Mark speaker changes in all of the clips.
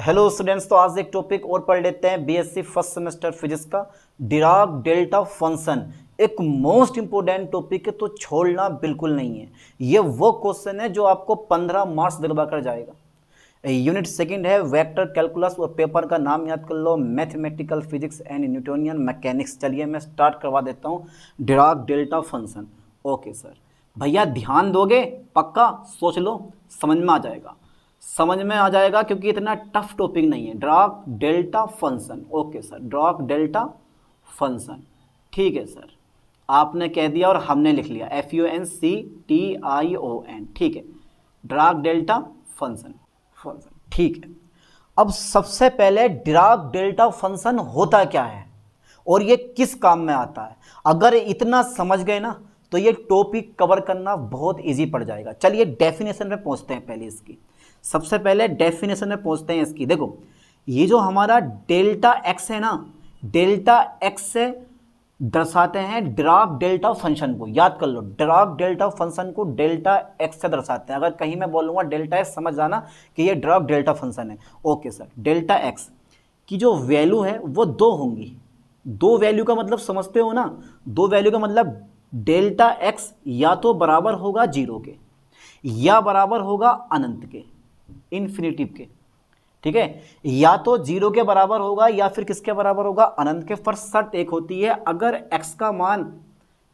Speaker 1: Hello students, तो आज एक टॉपिक और पढ़ लेते हैं बीएससी फर्स्ट सेमेस्टर फिजिक्स का डिराक डेल्टा फंक्शन। एक मोस्ट इंपोर्टेंट टॉपिक है, तो छोड़ना बिल्कुल नहीं है। ये वो क्वेश्चन है जो आपको 15 मार्क्स दिलवा कर जाएगा। यूनिट सेकंड है वेक्टर कैलकुलस और पेपर का नाम याद कर लो, mathematical physics and Newtonian mechanics. चलिए मैं स्टार्ट करवा देता हूँ Dirac delta function. Okay sir, भैया ध्यान दोगे? पक्का सोच लो, समझ में आ जाएगा, समझ में आ जाएगा, क्योंकि इतना टफ टॉपिक नहीं है। Dirac delta function. Okay sir, Dirac delta function, ठीक है सर, आपने कह दिया और हमने लिख लिया FUNCTION, ठीक है, डिराक डेल्टा फंक्शन, ठीक है। अब सबसे पहले डिराक डेल्टा फंक्शन होता क्या है और ये किस काम में आता है, अगर इतना समझ गए ना तो ये टॉपिक कवर करना बहुत इजी पड़ जाएगा। चलिए डेफिनेशन में पहुंचते हैं। पहले इसकी सबसे पहले डेफिनेशन में पहुंचते हैं इसकी। देखो, ये जो हमारा डेल्टा एक्स है ना, डेल्टा एक्स से दर्शाते हैं डिराक डेल्टा फंक्शन को। याद कर लो, डिराक डेल्टा फंक्शन को डेल्टा एक्स से दर्शाते हैं। अगर कहीं मैं बोलूँगा डेल्टा एक्स, समझ जाना कि ये डिराक डेल्टा फंक्शन है। ओके सर, डेल्टा एक्स की जो वैल्यू है वो 2 होंगी। 2 वैल्यू का मतलब समझते हो ना? 2 वैल्यू का मतलब डेल्टा एक्स या तो बराबर होगा 0 के या बराबर होगा अनंत के, इन्फिनिटिव के, ठीक है। या तो 0 के बराबर होगा या फिर किसके बराबर होगा? अनंत के। पर शर्त एक होती है, अगर x का मान,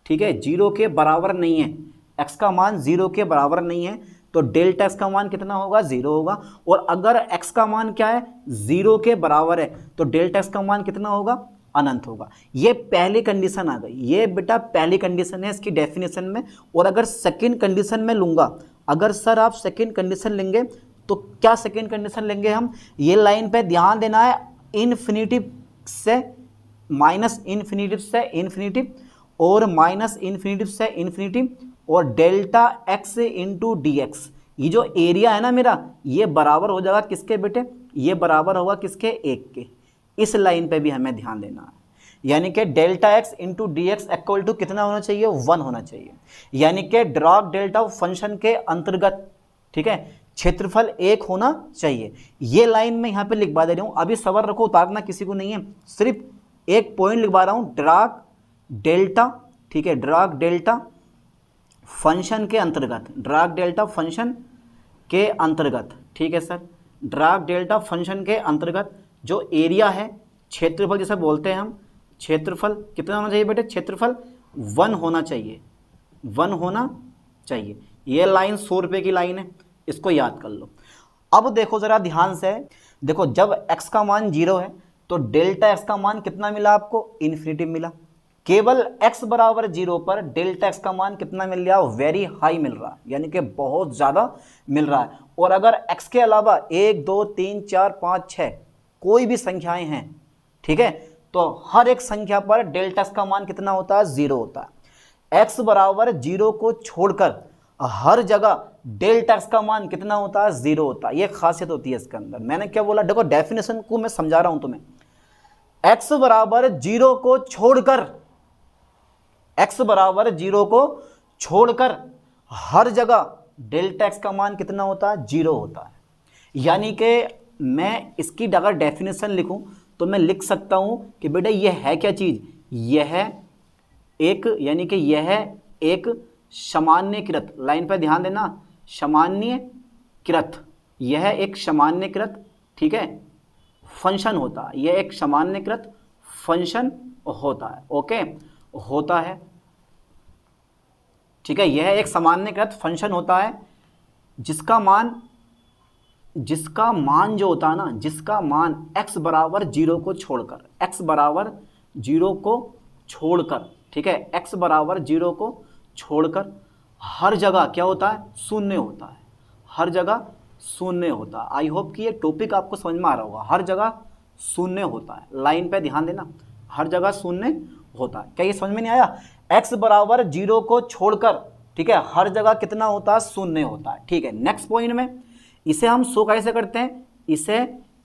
Speaker 1: ठीक है, 0 के बराबर नहीं है, x का मान 0 के बराबर नहीं है, तो डेल्टा x का मान कितना होगा? 0 होगा। और अगर x का मान क्या है? 0 के बराबर है, तो डेल्टा x का मान कितना होगा? अनंत होगा। ये पहली कंडीशन आ गई, ये बेटा पहली कंडीशन है इसकी डेफिनेशन में। और अगर सेकंड कंडीशन में लूंगा, अगर सर आप सेकंड कंडीशन लेंगे तो क्या सेकंड कंडीशन लेंगे हम? ये लाइन पे ध्यान देना है, इन्फिनिटिव से माइनस इन्फिनिटिव से इन्फिनिटिव और माइनस इन्फिनिटिव से इन्फिनिटिव और delta x into d x. ये जो एरिया है ना मेरा, ये बराबर हो जाएगा किसके बेटे? ये बराबर होगा किसके? 1 के। इस लाइन पे भी हमें ध्यान देना है, यानी कि delta x into d x equal to कितना होना चाहिए? 1 होना चाहिए। यानी कि डिराक डेल्टा फंक्शन के अंतर्गत, ठीक है, क्षेत्रफल 1 होना चाहिए। ये लाइन मैं यहाँ पे लिखवा दे रहा हूँ, अभी सबर रखो, उतारना किसी को नहीं है, सिर्फ एक पॉइंट लिखवा रहा हूँ। डिराक डेल्टा, ठीक है, डिराक डेल्टा फंक्शन के अंतर्गत, डिराक डेल्टा फंक्शन के अंतर्गत, ठीक है सर, डिराक डेल्टा फंक्शन के अंतर्गत जो एरिया है, क्षेत्रफल जैसे बोलते हैं हम, क्षेत्रफल कितना होना चाहिए बेटे? क्षेत्रफल 1 होना चाहिए, 1 होना चाहिए। ये लाइन 100 रुपये की लाइन है, इसको याद कर लो। अब देखो जरा ध्यान से, देखो जब x का मान 0 है तो डेल्टा x का मान कितना मिला आपको? इन्फिनिटिव मिला। केवल x बराबर 0 पर डेल्टा x का मान कितना मिल रहा है? वेरी हाई मिल रहा है, यानी कि बहुत ज़्यादा मिल रहा है। और अगर x के अलावा 1 2 3 4 5 6 कोई भी संख्याएं हैं, ठीक है, तो हर एक संख्या पर डेल्टा x का मान कितना होता है? 0 होता है। x बराबर 0 को छोड़कर हर जगह डेल्टा x का मान कितना होता है? 0 होता है। ये खासियत होती है इसके अंदर। मैंने क्या बोला? देखो डेफिनेशन को मैं समझा रहा हूं तुम्हें। x बराबर 0 को छोड़कर, x बराबर 0 को छोड़कर हर जगह डेल्टा x का मान कितना होता है? 0 होता है। यानी कि मैं इसकी अगर डेफिनेशन लिखूं तो मैं लिख सकता हूं कि बेटा यह है क्या चीज? यह एक, यानी कि यह एक सामान्यकृत, लाइन पर ध्यान देना, सामान्यकृत, यह एक सामान्यकृत, ठीक है, फंक्शन होता है। यह एक सामान्यकृत फंक्शन होता है। ओके, होता है, ठीक है, यह एक सामान्यकृत फंक्शन होता है जिसका मान जो होता है ना, जिसका मान x बराबर 0 को छोड़कर, x बराबर 0 को छोड़कर, ठीक है, x बराबर 0 को छोड़कर हर जगह क्या होता है? 0 होता है। हर जगह 0 होता है। आई होप कि ये टॉपिक आपको समझ में आ रहा होगा। हर जगह 0 होता है, लाइन पे ध्यान देना, हर जगह 0 होता है। क्या ये समझ में नहीं आया? x बराबर 0 को छोड़कर, ठीक है, हर जगह कितना होता है? 0 होता है। ठीक है, नेक्स्ट पॉइंट में इसे हम शो कैसे करते हैं?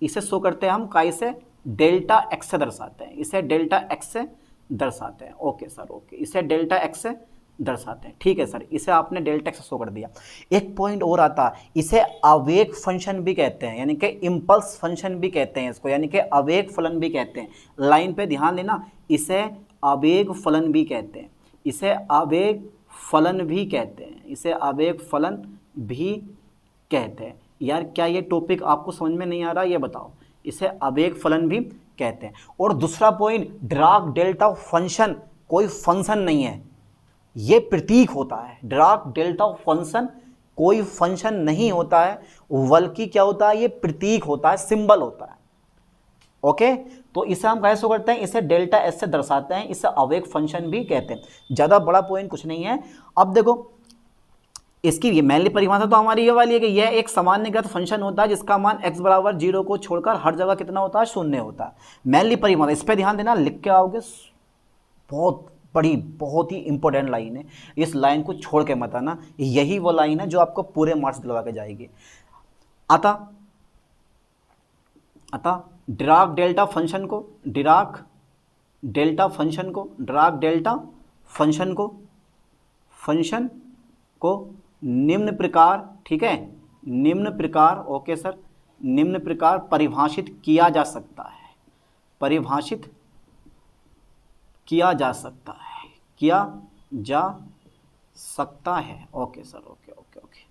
Speaker 1: इसे शो करते हैं हम कैसे? डेल्टा एक्स से दर्शाते हैं। इसे डेल्टा एक्स से दर्शाते हैं। ओके सर, ओके, इसे डेल्टा एक्स से दर्शाते हैं। ठीक है सर, इसे आपने डेल्टा एक्स शो कर दिया। एक पॉइंट और आता है, इसे आवेग फंक्शन भी कहते हैं, यानी कि इम्पल्स फंक्शन भी कहते हैं इसको, यानी कि आवेग फलन भी कहते हैं। लाइन पे ध्यान देना, इसे आवेग फलन भी कहते हैं, इसे आवेग फलन भी कहते हैं, इसे आवेग फलन भी कहते हैं। यार क्या ये टॉपिक आपको समझ में नहीं आ रहा, ये बताओ। इसे आवेग फलन भी कहते हैं। और दूसरा पॉइंट, डिराक डेल्टा फंक्शन कोई फंक्शन नहीं है, ये प्रतीक होता है। डिराक डेल्टा फंक्शन कोई फंक्शन नहीं होता है, बल्कि क्या होता है, ये प्रतीक होता है, सिंबल होता है। ओके, तो इसे हम कैसे करते हैं, इसे डेल्टा एस से दर्शाते हैं, इसे आवेग फंक्शन भी कहते हैं। ज़्यादा बड़ा पॉइंट कुछ नहीं है। अब देखो इसकी ये मेनली परिभाषा तो हमारी ये वाली है कि यह एक सामान्यकृत फंक्शन होता है जिसका मान x बराबर 0 को छोड़कर हर जगह कितना होता है, 0 होता है। मेनली परिभाषा, इस पर ध्यान देना, लिख के आओगे, बहुत बड़ी, बहुत ही इंपॉर्टेंट लाइन है। इस लाइन को छोड़ के मत आना, यही वो लाइन है जो आपको पूरे मार्क्स दिलवा के जाएगी। अतः डिराक डेल्टा फंक्शन को, डिराक डेल्टा फंक्शन को, डिराक डेल्टा फंक्शन को निम्न प्रकार, ठीक है, निम्न प्रकार, ओके सर, निम्न प्रकार परिभाषित किया जा सकता है, परिभाषित किया जा सकता है, किया जा सकता है। Okay sir, okay okay okay,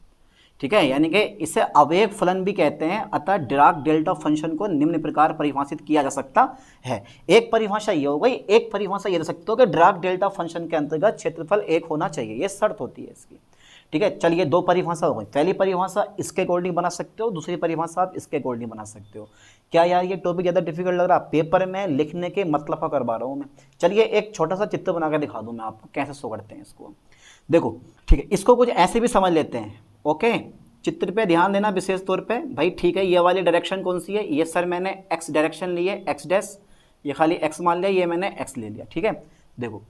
Speaker 1: ठीक है, यानी कि इसे आवेग फलन भी कहते हैं। अतः डिराक डेल्टा फंक्शन को निम्न प्रकार परिभाषित किया जा सकता है। एक परिभाषा ये हो गई, एक परिभाषा ये दे सकते हो कि डिराक डेल्टा फंक्शन के अंतर्गत क्षेत्रफल 1 होना चाहिए, ये शर्त होती है इसकी। ठीक है, चलिए 2 परिभाषा हो गई। पहली परिभाषा इसके अकॉर्डिंग बना सकते हो, दूसरी परिभाषा आप इसके अकॉर्डिंग बना सकते हो। क्या यार ये टॉपिक ज़्यादा डिफिकल्ट लग रहा है? पेपर में लिखने के मतलब का करवा रहा हूँ मैं। चलिए एक छोटा सा चित्र बना कर दिखा दूँ मैं आपको कैसे शो करते हैं इसको। देखो, ठीक है, इसको कुछ ऐसे भी समझ लेते हैं। ओके, चित्र पे ध्यान देना विशेष तौर पे भाई। ठीक है, ये वाली डायरेक्शन कौन सी है? ये सर मैंने एक्स डायरेक्शन ली है, एक्स डैश, ये खाली एक्स मान लिया, ये मैंने एक्स ले लिया। ठीक है, देखो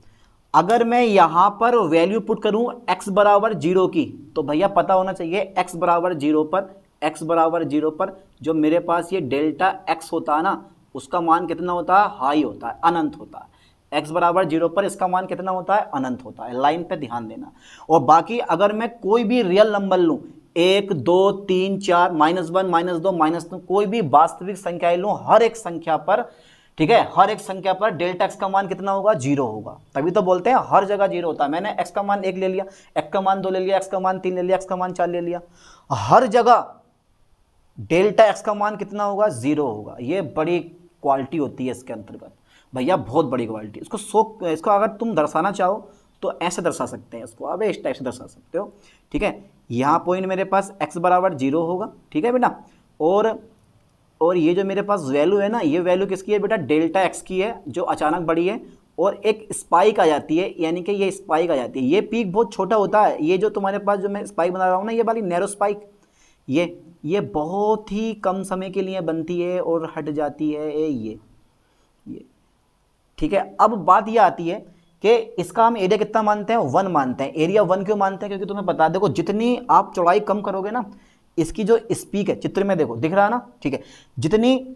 Speaker 1: अगर मैं यहाँ पर वैल्यू पुट करूँ x बराबर 0 की, तो भैया पता होना चाहिए x बराबर 0 पर, x बराबर 0 पर जो मेरे पास ये डेल्टा x होता है ना, उसका मान कितना होता है? हाई होता है, अनंत होता है। x बराबर 0 पर इसका मान कितना होता है? अनंत होता है। लाइन पे ध्यान देना। और बाकी अगर मैं कोई भी रियल नंबर लूँ, 1 2 3 4 -1 -2 -2, कोई भी वास्तविक संख्या लूँ, हर एक संख्या पर, ठीक है, हर एक संख्या पर डेल्टा एक्स का मान कितना होगा? 0 होगा। तभी तो बोलते हैं हर जगह 0 होता है। मैंने x का मान 1 ले लिया, x का मान 2 ले लिया, x का मान 3 ले लिया, x का मान 4 ले लिया, हर जगह डेल्टा एक्स का मान कितना होगा? 0 होगा। ये बड़ी क्वालिटी होती है इसके अंतर्गत भैया, बहुत बड़ी क्वालिटी। इसको अगर तुम दर्शाना चाहो तो ऐसे दर्शा सकते हैं इसको, अब इस टाइप से दर्शा सकते हो। ठीक है, यहाँ पॉइंट मेरे पास x बराबर 0 होगा। ठीक है बेटा, और ये जो मेरे पास वैल्यू है ना, ये वैल्यू किसकी है बेटा? डेल्टा एक्स की है, जो अचानक बढ़ी है। और एक स्पाइक आ जाती है, यानी कि ये स्पाइक आ जाती है। ये पीक बहुत छोटा होता है। ये जो तुम्हारे पास जो मैं स्पाइक बना रहा हूँ ना, ये वाली नैरो स्पाइक, ये बहुत ही कम समय के लिए बनती है और हट जाती है ये। ठीक है, अब बात ये आती है कि इसका हम एरिया कितना मानते हैं? 1 मानते हैं। एरिया 1 क्यों मानते हैं? क्योंकि तुम्हें पता, देखो जितनी आप चौड़ाई कम करोगे ना, इसकी जो स्पीक है, चित्र में देखो दिख रहा है ना, ठीक है, जितनी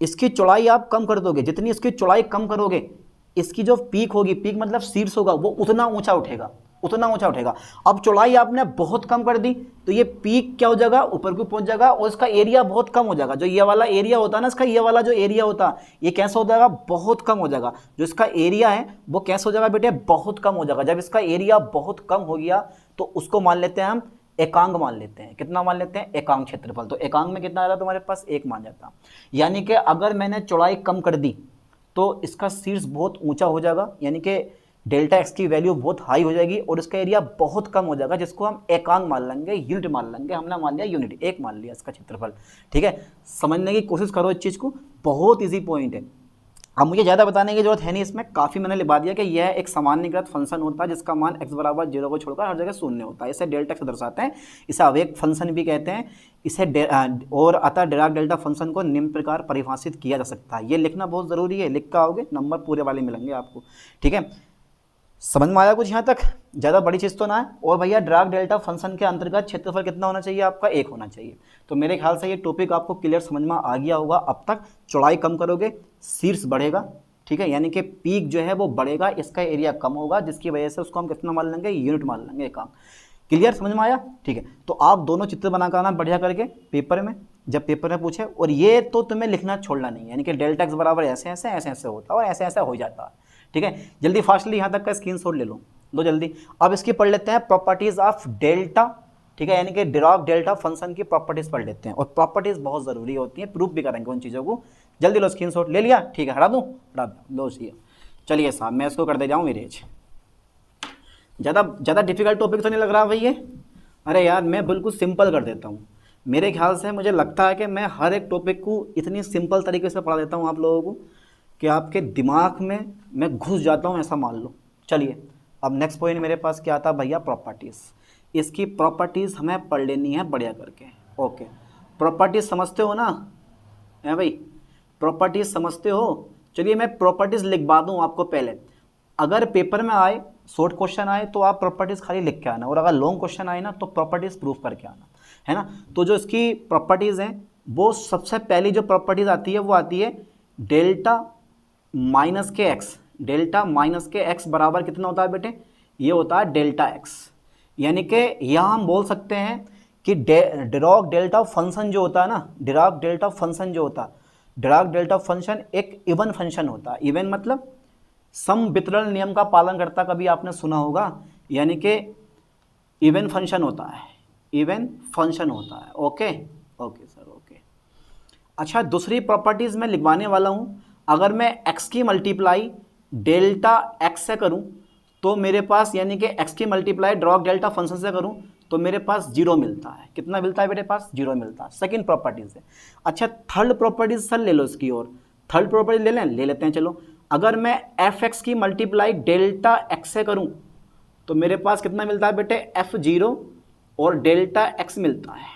Speaker 1: इसकी चौड़ाई आप कम कर दोगे, जितनी इसकी चौड़ाई कम करोगे, इसकी जो पीक होगी, पीक मतलब शीर्ष होगा, वो उतना ऊंचा उठेगा, उतना ऊंचा उठेगा। अब चौड़ाई आपने बहुत कम कर दी तो ये पीक क्या हो जाएगा? ऊपर को पहुंच जाएगा और इसका एरिया बहुत कम हो जाएगा। जो ये वाला एरिया होता है ना, इसका ये वाला जो एरिया होता है, ये कैसा हो जाएगा? बहुत कम हो जाएगा। जो इसका एरिया है वो कैसा हो जाएगा बेटे? बहुत कम हो जाएगा। जब इसका एरिया बहुत कम हो गया तो उसको मान लेते हैं हम एकांक मान लेते हैं। कितना मान लेते हैं? एकांक क्षेत्रफल। तो एकांक में कितना आ रहा है तुम्हारे पास? 1 मान जाता। यानी कि अगर मैंने चौड़ाई कम कर दी तो इसका शीर्ष बहुत ऊंचा हो जाएगा, यानी कि डेल्टा एक्स की वैल्यू बहुत हाई हो जाएगी और इसका एरिया बहुत कम हो जाएगा, जिसको हम एकांक मान लेंगे, यूनिट मान लेंगे। हमने मान लिया यूनिट, 1 मान लिया इसका क्षेत्रफल। ठीक है, समझने की कोशिश करो इस चीज़ को, बहुत ईजी पॉइंट है। अब मुझे ज़्यादा बताने की जरूरत है नहीं, इसमें काफ़ी मैंने लिखा दिया कि यह एक सामान्यकृत फंक्शन होता है जिसका मान x बराबर 0 को छोड़कर हर जगह 0 होता है। इसे डेल्टा एक्स दर्शाते हैं, इसे आवेग फंक्शन भी कहते हैं। इसे और अतः डिराक डेल्टा फंक्शन को निम्न प्रकार परिभाषित किया जा सकता है। ये लिखना बहुत ज़रूरी है, लिख कर आओगे नंबर पूरे वाले मिलेंगे आपको। ठीक है, समझ में आया कुछ यहाँ तक? ज़्यादा बड़ी चीज़ तो ना है। और भैया डिराक डेल्टा फंक्शन के अंतर्गत क्षेत्रफल कितना होना चाहिए आपका? 1 होना चाहिए। तो मेरे ख्याल से ये टॉपिक आपको क्लियर समझ में आ गया होगा। अब तक चौड़ाई कम करोगे, शीर्ष बढ़ेगा। ठीक है, यानी कि पीक जो है वो बढ़ेगा, इसका एरिया कम होगा, जिसकी वजह से उसको हम कितना मान लेंगे, यूनिट मान लेंगे काम। क्लियर, समझ में आया? ठीक है, तो आप दोनों चित्र बना कर आना बढ़िया करके पेपर में, जब पेपर में पूछे। और ये तो तुम्हें लिखना छोड़ना नहीं है, यानी कि डेल्टा एक्स बराबर ऐसे ऐसे ऐसे ऐसे होता है और ऐसे ऐसे हो जाता है। ठीक है, जल्दी फास्टली यहाँ तक का स्क्रीनशॉट ले लो जल्दी। अब इसकी पढ़ लेते हैं प्रॉपर्टीज ऑफ डेल्टा। ठीक है, यानी कि डिराक डेल्टा फंक्शन की प्रॉपर्टीज पढ़ लेते हैं, और प्रॉपर्टीज बहुत ज़रूरी होती हैं, प्रूफ भी करेंगे उन चीज़ों को। जल्दी लो, स्क्रीनशॉट ले लिया? ठीक है, हटा दो लो चाहिए। चलिए साहब, मैं इसको कर दे जाऊँ मेरेज। ज़्यादा डिफिकल्ट टॉपिक तो नहीं लग रहा भाई ये? अरे यार, मैं बिल्कुल सिंपल कर देता हूँ। मेरे ख्याल से मुझे लगता है कि मैं हर एक टॉपिक को इतनी सिंपल तरीके से पढ़ा देता हूँ आप लोगों को कि आपके दिमाग में मैं घुस जाता हूँ, ऐसा मान लो। चलिए, अब नेक्स्ट पॉइंट मेरे पास क्या आता भैया, प्रॉपर्टीज़। इसकी प्रॉपर्टीज़ हमें पढ़ लेनी है बढ़िया करके। ओके, प्रॉपर्टीज़ समझते हो ना? है भाई, प्रॉपर्टीज़ समझते हो? चलिए मैं प्रॉपर्टीज़ लिखवा दूँ आपको पहले। अगर पेपर में आए, शॉर्ट क्वेश्चन आए तो आप प्रॉपर्टीज़ खाली लिख के आना, और अगर लॉन्ग क्वेश्चन आए ना तो प्रॉपर्टीज़ प्रूफ करके आना, है ना? तो जो इसकी प्रॉपर्टीज़ हैं, वो सबसे पहली जो प्रॉपर्टीज़ आती है वो आती है डेल्टा माइनस के एक्स। डेल्टा माइनस के एक्स बराबर कितना होता है बेटे? ये होता है डेल्टा एक्स। यानी कि यहाँ हम बोल सकते हैं कि डिराक डेल्टा फंक्शन जो होता है ना, डिराक डेल्टा फंक्शन जो होता है, डिराक डेल्टा फंक्शन एक इवन फंक्शन होता है। इवन मतलब सम वितरण नियम का पालन करता, कभी आपने सुना होगा, यानी कि इवन फंक्शन होता है, इवन फंक्शन होता है। Okay okay sir, okay. अच्छा, दूसरी प्रॉपर्टीज़ मैं लिखवाने वाला हूँ। अगर मैं x की मल्टीप्लाई डेल्टा x से करूँ तो मेरे पास, यानी कि x की मल्टीप्लाई डिराक डेल्टा फंक्शन से करूँ तो मेरे पास 0 मिलता है। कितना मिलता है मेरे पास? 0 मिलता है। सेकंड प्रॉपर्टीज़ है। अच्छा, थर्ड प्रॉपर्टीज़ सर ले लो इसकी, और थर्ड प्रॉपर्टी ले लेते हैं। चलो, अगर मैं f(x) की मल्टीप्लाई डेल्टा x से करूं तो मेरे पास कितना मिलता है बेटे? f(0) और डेल्टा x मिलता है,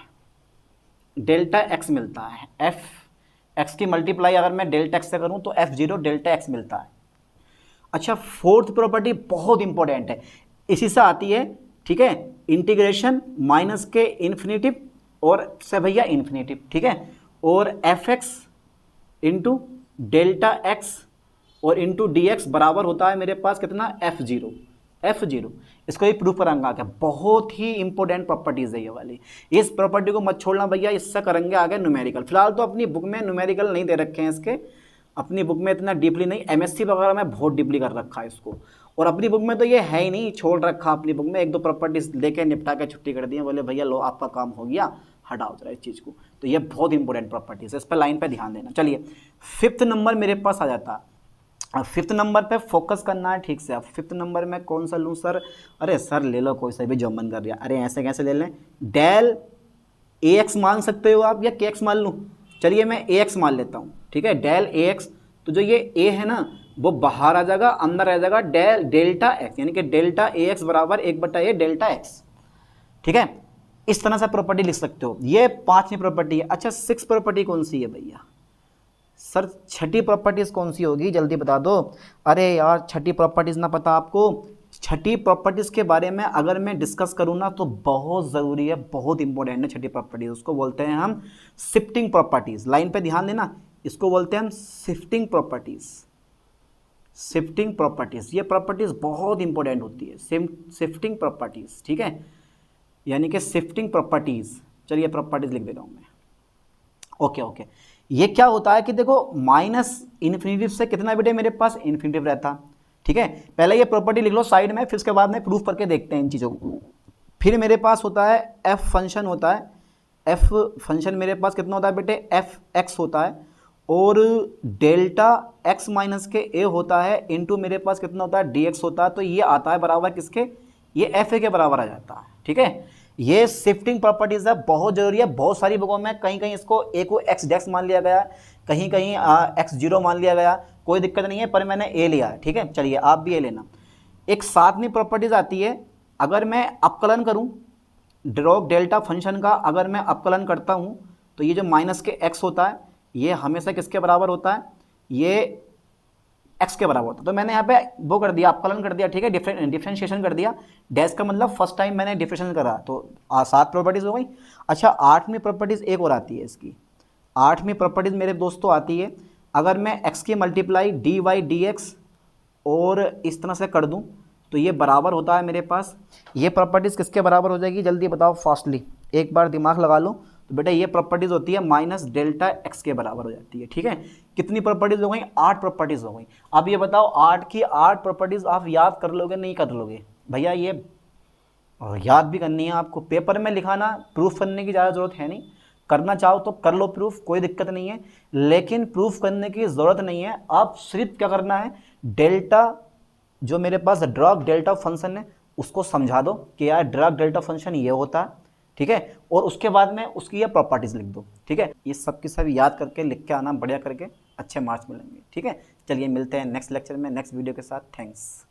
Speaker 1: डेल्टा x मिलता है। f(x) की मल्टीप्लाई अगर मैं डेल्टा x से करूं तो f(0) डेल्टा x मिलता है। अच्छा, फोर्थ प्रॉपर्टी बहुत इंपॉर्टेंट है, इसी से आती है। ठीक है, इंटीग्रेशन माइनस के इन्फिनेटिव और से भैया इन्फिनेटिव। ठीक है, और f(x) इंटू डेल्टा x और इंटू डी एक्स बराबर होता है मेरे पास कितना? f(0). f(0) इसको ही प्रूफ करांगा क्या? बहुत ही इंपॉर्टेंट प्रॉपर्टीज है ये वाली। इस प्रॉपर्टी को मत छोड़ना भैया, इससे करेंगे आगे न्यूमेरिकल। फिलहाल तो अपनी बुक में न्यूमेरिकल नहीं दे रखे हैं इसके, अपनी बुक में इतना डीपली नहीं, एमएससी वगैरह में बहुत डीपली कर रखा है इसको, और अपनी बुक में तो ये है ही नहीं, छोड़ रखा अपनी बुक में। एक दो प्रॉपर्टीज लेके निपटा के छुट्टी कर दी है, बोले भैया लो आपका काम हो गया, हटाओ जरा इस चीज़ को। तो ये बहुत इंपॉर्टेंट प्रॉपर्टीज है, इस पर लाइन पर ध्यान देना। चलिए, फिफ्थ नंबर मेरे पास आ जाता है। अब फिफ्थ नंबर पे फोकस करना है ठीक से। अब फिफ्थ नंबर में कौन सा लूँ सर? अरे सर ले लो कोई सा भी जो मन कर रहा है। अरे ऐसे कैसे ले लें? डेल ए एक्स मान सकते हो आप, या के एक्स मान लूँ? चलिए मैं ए एक्स मान लेता हूँ। ठीक है, डेल ए एक्स। तो जो ये ए है ना वो बाहर आ जाएगा, अंदर आ जाएगा डेल डेल्टा एक्स, यानी कि डेल्टा ए एक्स बराबर 1/a डेल्टा एक्स। ठीक है, इस तरह से प्रॉपर्टी लिख सकते हो। ये पांचवी प्रॉपर्टी है। अच्छा, सिक्स प्रॉपर्टी कौन सी है भैया? सर छठी प्रॉपर्टीज कौन सी होगी, जल्दी बता दो। अरे यार, छठी प्रॉपर्टीज ना पता आपको? छठी प्रॉपर्टीज के बारे में अगर मैं डिस्कस करूँ ना तो बहुत ज़रूरी है, बहुत इंपॉर्टेंट है छठी प्रॉपर्टीज। उसको बोलते हैं हम शिफ्टिंग प्रॉपर्टीज। लाइन पे ध्यान देना, इसको बोलते हैं हम शिफ्टिंग प्रॉपर्टीज। शिफ्टिंग प्रॉपर्टीज, ये प्रॉपर्टीज बहुत इंपॉर्टेंट होती है, शिफ्टिंग प्रॉपर्टीज। ठीक है, यानी कि शिफ्टिंग प्रॉपर्टीज। चलिए प्रॉपर्टीज लिख दे रहा हूँ मैं। ओके ओके, ये क्या होता है कि देखो, माइनस इन्फिनेटिव से कितना बेटे मेरे पास इन्फिनेटिव रहता। ठीक है, पहले ये प्रॉपर्टी लिख लो साइड में, फिर उसके बाद में प्रूफ करके देखते हैं इन चीज़ों को। फिर मेरे पास होता है एफ फंक्शन होता है। एफ फंक्शन मेरे पास कितना होता है बेटे? एफ एक्स होता है, और डेल्टा एक्स माइनस के ए होता है, इंटू मेरे पास कितना होता है? डी एक्स होता है। तो ये आता है बराबर किसके? ये एफ ए के बराबर आ जाता है। ठीक है, ये शिफ्टिंग प्रॉपर्टीज है, बहुत जरूरी है। बहुत सारी बुकों में कहीं कहीं इसको ए को एक्स डेक्स मान लिया गया, कहीं कहीं x0 मान लिया गया, कोई दिक्कत नहीं है, पर मैंने ए लिया है। ठीक है, चलिए आप भी ए लेना। एक सातवीं प्रॉपर्टीज आती है, अगर मैं अपकलन करूं डिराक डेल्टा फंक्शन का, अगर मैं अपकलन करता हूं तो ये जो माइनस के x होता है ये हमेशा किसके बराबर होता है? ये x के बराबर होता है। तो मैंने यहाँ पे वो कर दिया, अपकलन कर दिया। ठीक है, डिफरेंशिएशन कर दिया। डैश का मतलब फर्स्ट टाइम मैंने डिफरेंशिएशन करा, तो 7 प्रॉपर्टीज हो गई। अच्छा, आठवीं प्रॉपर्टीज एक और आती है इसकी। आठवीं प्रॉपर्टीज मेरे दोस्तों आती है, अगर मैं x की multiply d y d x और इस तरह से कर दूं तो ये बराबर होता है मेरे पास, ये प्रॉपर्टीज़ किसके बराबर हो जाएगी जल्दी बताओ फास्टली, एक बार दिमाग लगा लो। तो बेटा ये प्रॉपर्टीज़ होती है माइनस डेल्टा एक्स के बराबर हो जाती है। ठीक है, कितनी प्रॉपर्टीज़ हो गई, 8 प्रॉपर्टीज़ हो गई। अब ये बताओ 8 की 8 प्रॉपर्टीज़ आप याद कर लोगे नहीं कर लोगे भैया, ये याद भी करनी है आपको, पेपर में लिखाना प्रूफ करने की ज़्यादा ज़रूरत है नहीं, करना चाहो तो कर लो प्रूफ, कोई दिक्कत नहीं है, लेकिन प्रूफ करने की ज़रूरत नहीं है। आप सिर्फ क्या करना है, डेल्टा जो मेरे पास ड्रॉग डेल्टा फंक्शन है उसको समझा दो कि यार ड्रॉग डेल्टा फंक्शन ये होता है। ठीक है, और उसके बाद में उसकी ये प्रॉपर्टीज़ लिख दो। ठीक है, ये सब की सब याद करके लिख के आना, बढ़िया करके अच्छे मार्क्स मिलेंगे। ठीक है, चलिए मिलते हैं नेक्स्ट लेक्चर में नेक्स्ट वीडियो के साथ। थैंक्स।